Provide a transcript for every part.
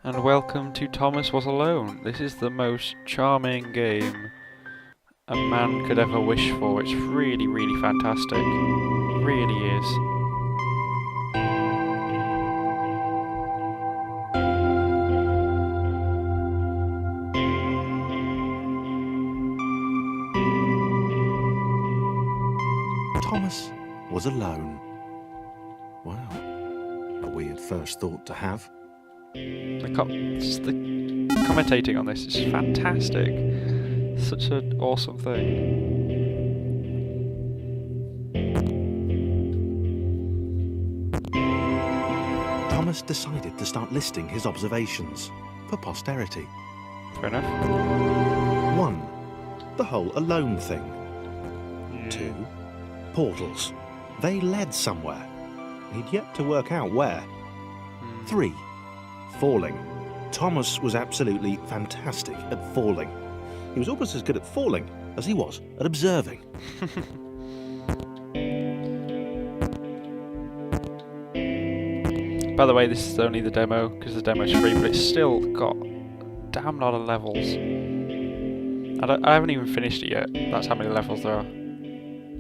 and welcome to Thomas Was Alone. This is the most charming game a man could ever wish for. It's really, really fantastic. It really is. Thomas was alone. Wow. A weird first thought to have. The commentating on this is fantastic. Such an awesome thing. Thomas decided to start listing his observations for posterity. Fair enough. 1. The whole alone thing. 2. Portals. They led somewhere. He'd yet to work out where. 3. Falling. Thomas was absolutely fantastic at falling. He was almost as good at falling as he was at observing. By the way, this is only the demo, because the demo's free, but it's still got a damn lot of levels. I haven't even finished it yet. That's how many levels there are.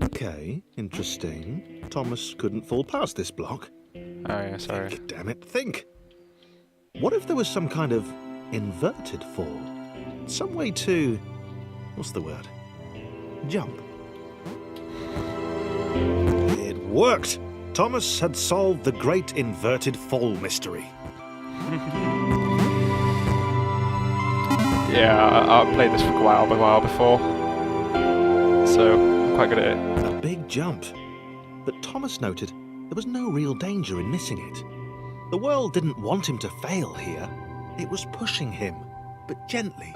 Okay, interesting. Thomas couldn't fall past this block. Oh yeah, sorry. Think, damn it, think. What if there was some kind of inverted fall? Some way to... what's the word? Jump. It worked! Thomas had solved the great inverted fall mystery. Yeah, I've played this for a while before, so I'm quite good at it. A big jump. But Thomas noted there was no real danger in missing it. The world didn't want him to fail here. It was pushing him, but gently.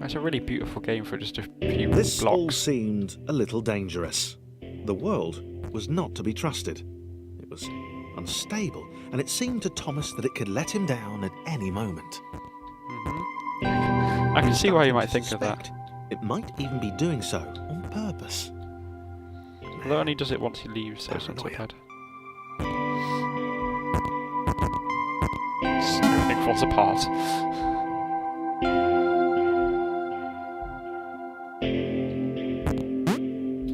It's a really beautiful game for just a few This blocks. all seemed a little dangerous. The world was not to be trusted. It was unstable, and it seemed to Thomas that it could let him down at any moment. I can see why you might think of that. It might even be doing so on purpose. Although only does it once he leaves, so it's not so Paranoia. bad. Everything falls apart.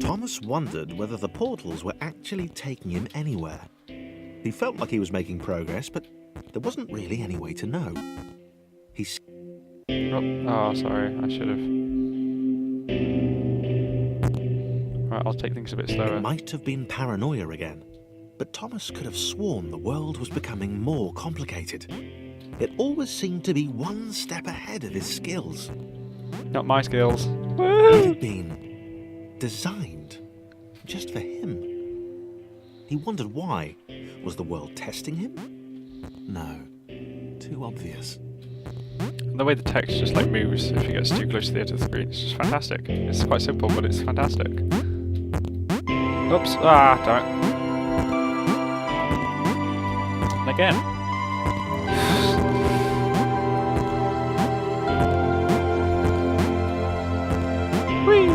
Thomas wondered whether the portals were actually taking him anywhere. He felt like he was making progress, but there wasn't really any way to know. Oh, sorry, I should have. Right, I'll take things a bit slower. It might have been paranoia again, but Thomas could have sworn the world was becoming more complicated. It always seemed to be one step ahead of his skills. Not my skills. It had been designed just for him. He wondered why. Was the world testing him? No, too obvious. The way the text just like moves if it gets too close to the edge of the screen, it's just fantastic. It's quite simple, but it's fantastic. Oops! Ah, damn it. And again. Whee!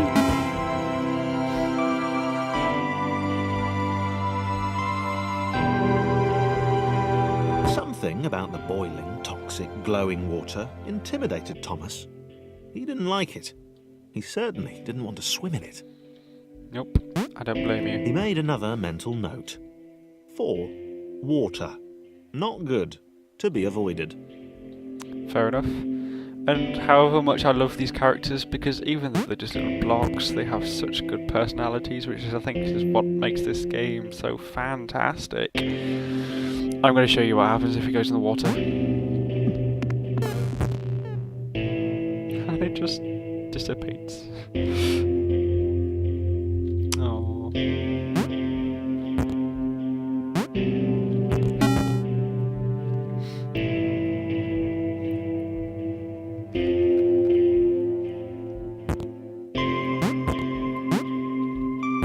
Something about the boiling, toxic, glowing water intimidated Thomas. He didn't like it. He certainly didn't want to swim in it. Nope, I don't blame you. He made another mental note. 4. Water. Not good. To be avoided. Fair enough. And however much I love these characters, because even though they're just little blocks, they have such good personalities, which is, I think, is what makes this game so fantastic. I'm going to show you what happens if he goes in the water. And it just dissipates. Oh.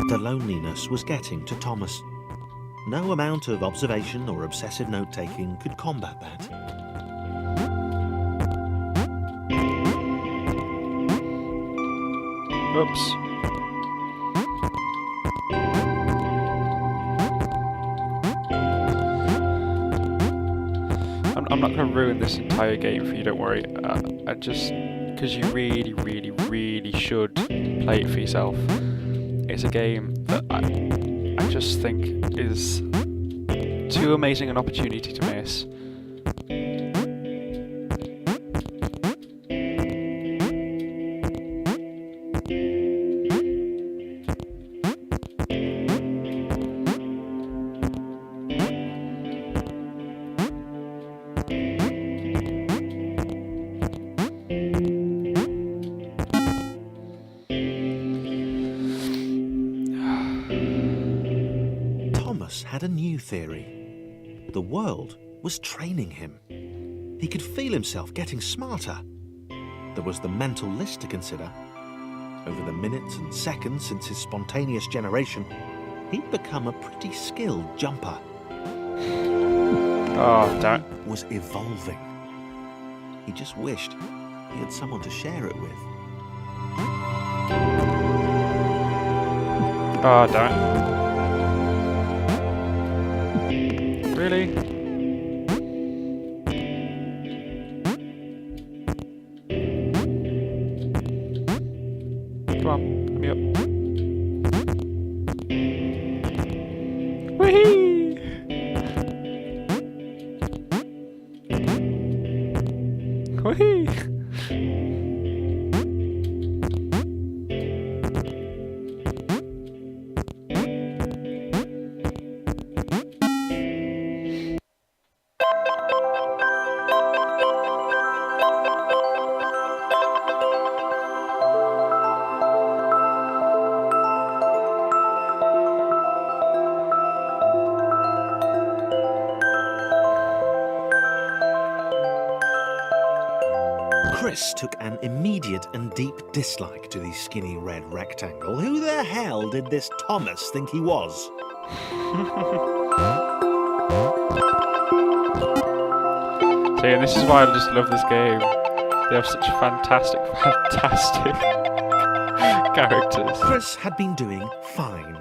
The loneliness was getting to Thomas. No amount of observation or obsessive note-taking could combat that. Oops. I'm not gonna ruin this entire game for you. Don't worry. I just because you really, really, really should play it for yourself. It's a game that I just think is too amazing an opportunity to miss. Had a new theory. The world was training him. He could feel himself getting smarter. There was the mental list to consider. Over the minutes and seconds since his spontaneous generation, he'd become a pretty skilled jumper. Oh, damn. He was evolving. He just wished he had someone to share it with. Oh, damn. Really? Come on, let me up. Whee! Whee! Chris took an immediate and deep dislike to the skinny red rectangle. Who the hell did this Thomas think he was? So yeah, this is why I just love this game. They have such fantastic characters. Chris had been doing fine.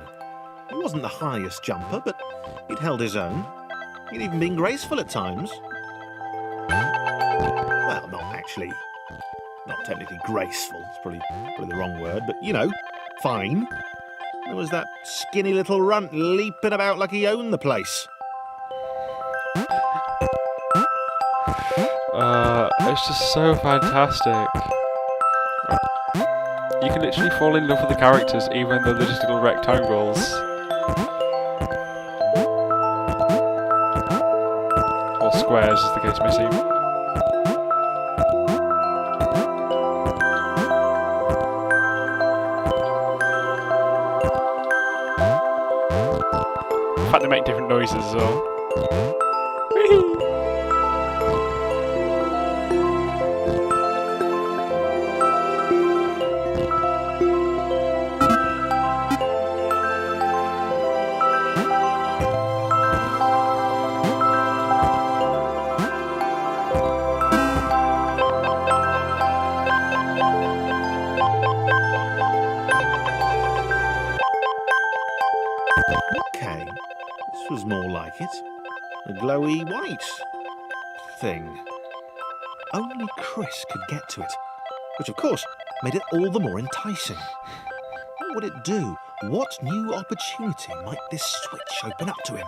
He wasn't the highest jumper, but he'd held his own. He'd even been graceful at times. Well, not technically graceful. It's probably the wrong word, but you know, fine. There was that skinny little runt leaping about like he owned the place. It's just so fantastic. You can literally fall in love with the characters even though they're just little rectangles. Or squares, as the case may seem. In fact, they make different noises as well. Okay, this was more like it. A glowy white thing. Only Chris could get to it, which of course made it all the more enticing. What would it do? What new opportunity might this switch open up to him?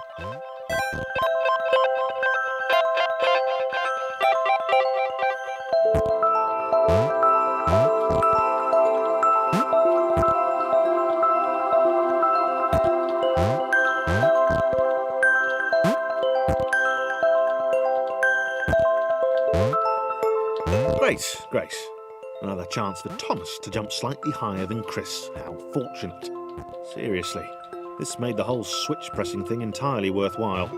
Great. Another chance for Thomas to jump slightly higher than Chris. How fortunate. Seriously, this made the whole switch pressing thing entirely worthwhile.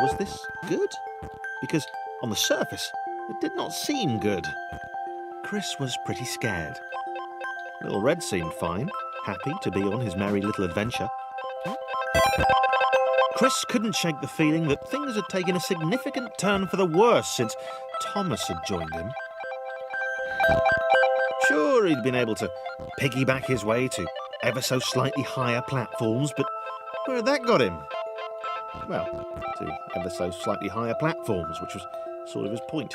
Was this good? Because on the surface, it did not seem good. Chris was pretty scared. Little Red seemed fine, happy to be on his merry little adventure. Chris couldn't shake the feeling that things had taken a significant turn for the worse since Thomas had joined him. Sure, he'd been able to piggyback his way to ever so slightly higher platforms, but where had that got him? Well, to ever so slightly higher platforms, which was sort of his point.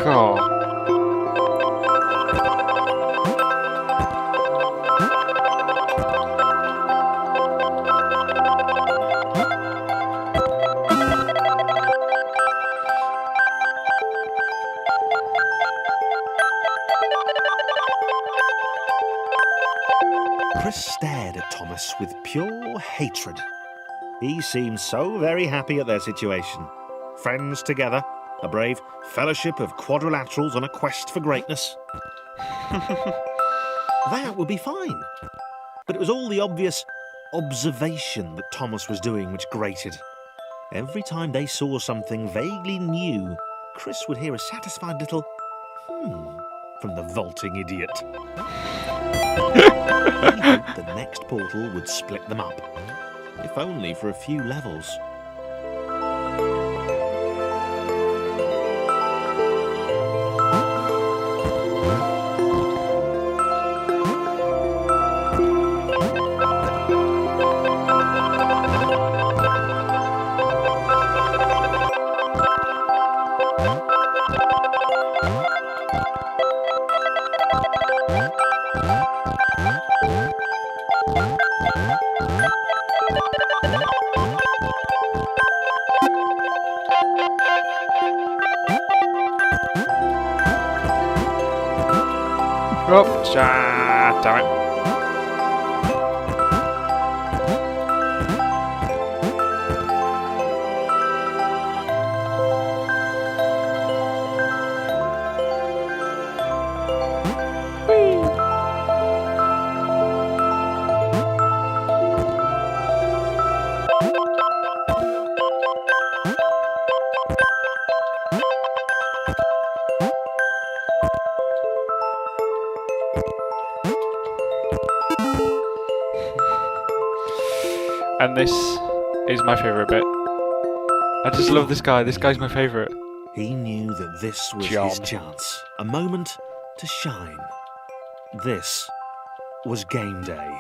God. Chris stared at Thomas with pure hatred. He seemed so very happy at their situation. Friends together, a brave fellowship of quadrilaterals on a quest for greatness. That would be fine. But it was all the obvious observation that Thomas was doing which grated. Every time they saw something vaguely new, Chris would hear a satisfied little from the vaulting idiot. He hoped the next portal would split them up, if only for a few levels. Oh, damn it. And this is my favourite bit. I just love this guy. This guy's my favourite. He knew that this was John. his chance. A moment to shine. This was game day.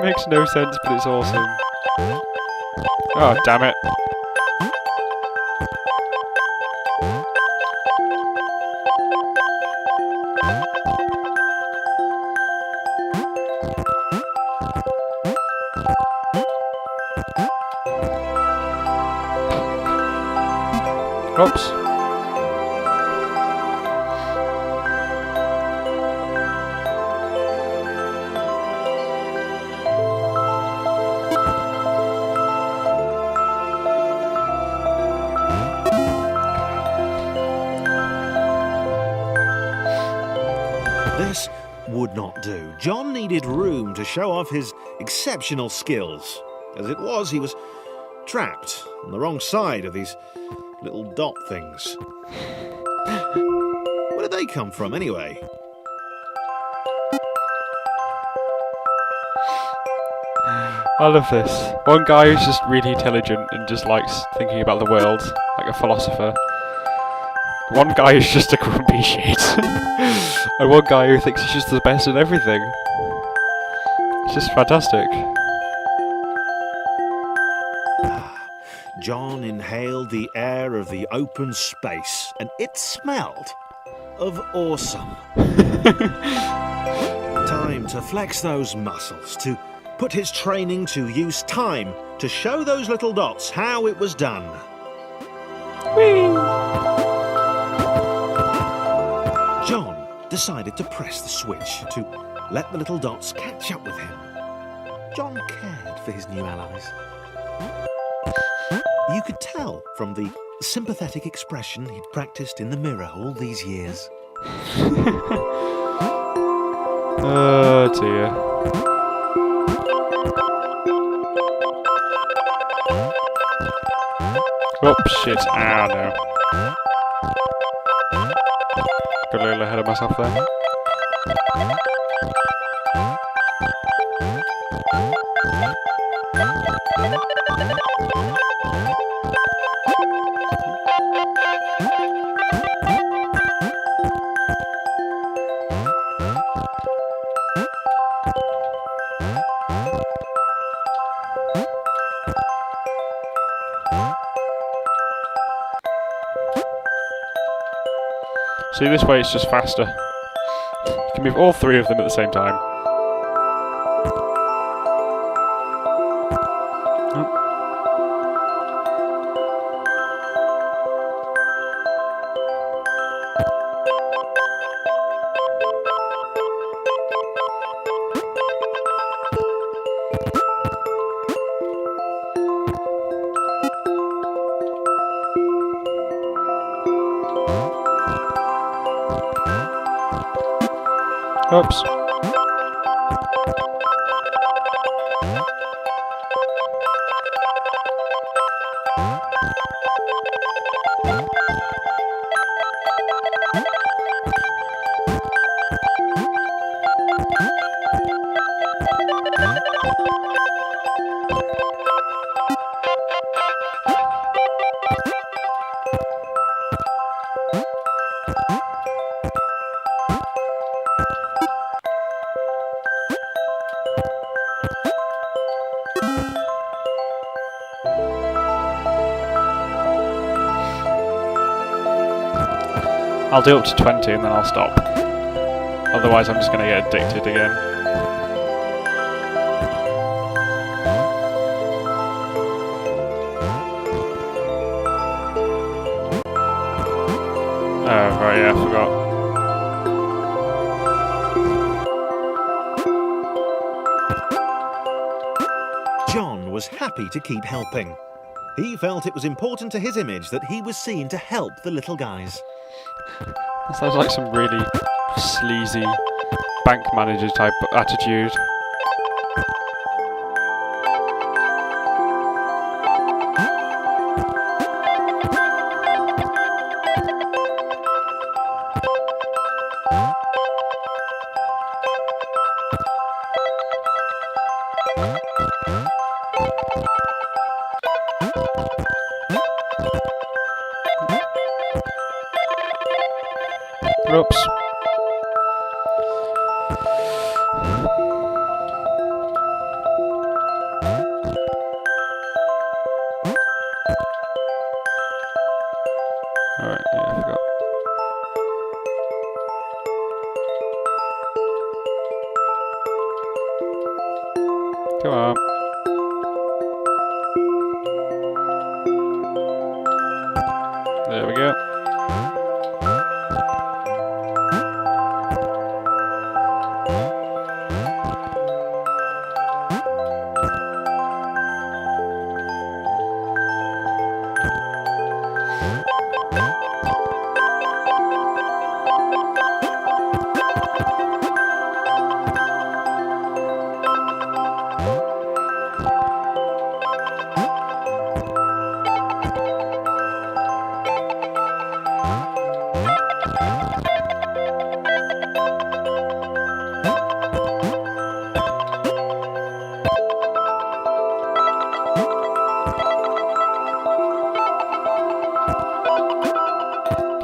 Makes no sense, but it's awesome. Oh, damn it. Oops. This would not do. John needed room to show off his exceptional skills. As it was, he was trapped on the wrong side of these little dot things. Where did they come from, anyway? I love this. One guy who's just really intelligent and just likes thinking about the world, like a philosopher. One guy who's just a grumpy shit. And one guy who thinks he's just the best at everything. It's just fantastic. John inhaled the air of the open space, and it smelled of awesome. Time to flex those muscles, to put his training to use, time to show those little dots how it was done. John decided to press the switch to let the little dots catch up with him. John cared for his new allies. You could tell from the sympathetic expression he'd practiced in the mirror all these years. Oh dear. Oops, shit. Ah, no. Got a little ahead of myself there. See, this way it's just faster. You can move all three of them at the same time. Oops. I'll do up to 20 and then I'll stop. Otherwise I'm just going to get addicted again. Oh, right, yeah, I forgot. John was happy to keep helping. He felt it was important to his image that he was seen to help the little guys. That sounds like some really sleazy bank manager type attitude. Oops. Alright, yeah, I forgot. Come on. There we go.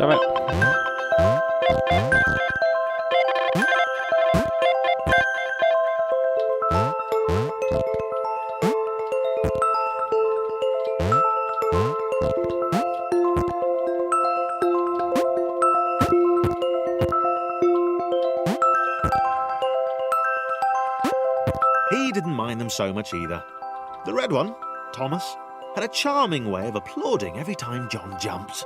Damn it. He didn't mind them so much either. The red one, Thomas, had a charming way of applauding every time John jumped.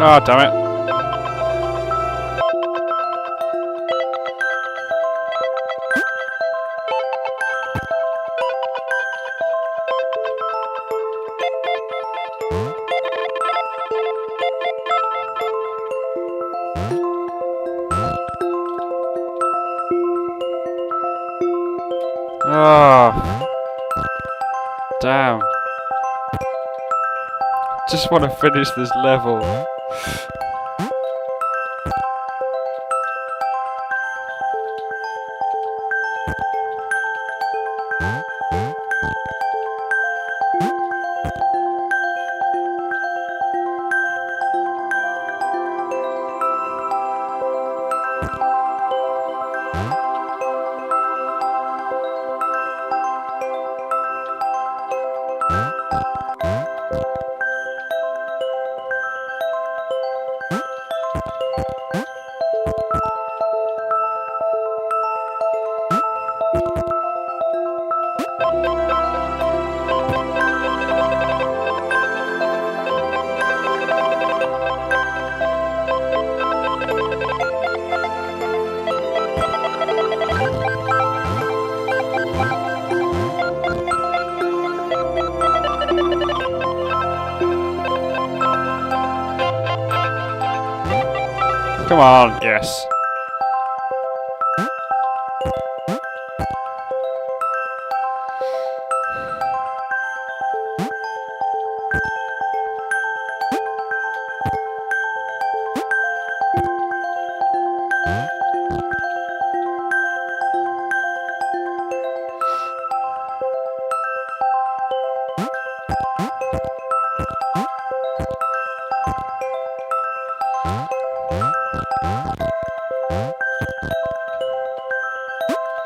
Oh, damn it. Oh, damn. Just want to finish this level. Come on, yes.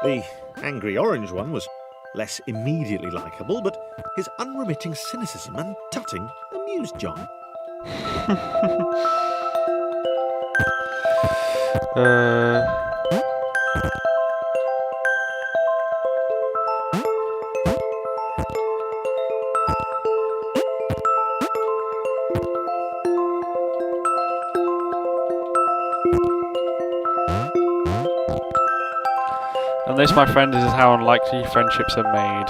The angry orange one was less immediately likeable, but his unremitting cynicism and tutting amused John. And this, my friend, is how unlikely friendships are made.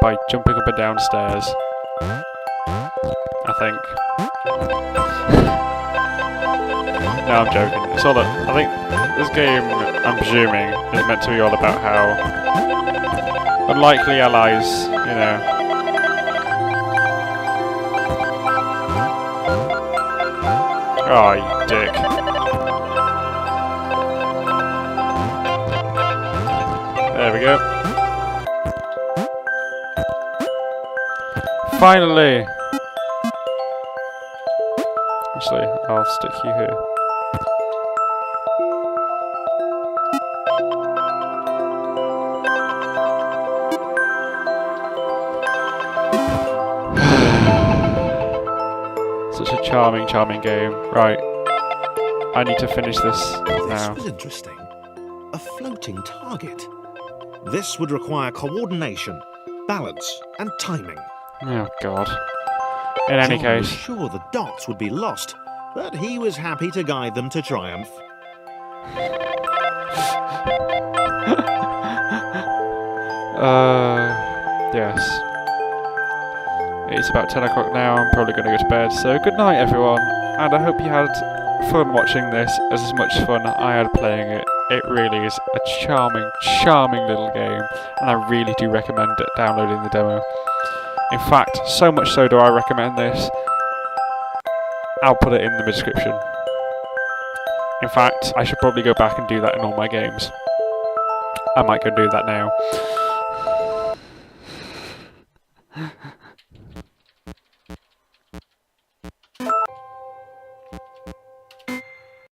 By jumping up and down stairs. I think. No, I'm joking. It's all that I think this game, I'm presuming, is meant to be all about how unlikely allies, you know. Oh, you dick. There we go. Finally! Actually, I'll stick you here. Such a charming, charming game. Right. I need to finish this This now. was interesting. A floating target. This would require coordination, balance, and timing. Oh, God. In any John was case. sure the dots would be lost, but he was happy to guide them to triumph. Yes. It's about 10 o'clock now, I'm probably going to go to bed, so good night everyone, and I hope you had fun watching this as much fun I had playing it. It really is a charming, charming little game, and I really do recommend downloading the demo. In fact, so much so do I recommend this, I'll put it in the description. In fact, I should probably go back and do that in all my games. I might go do that now.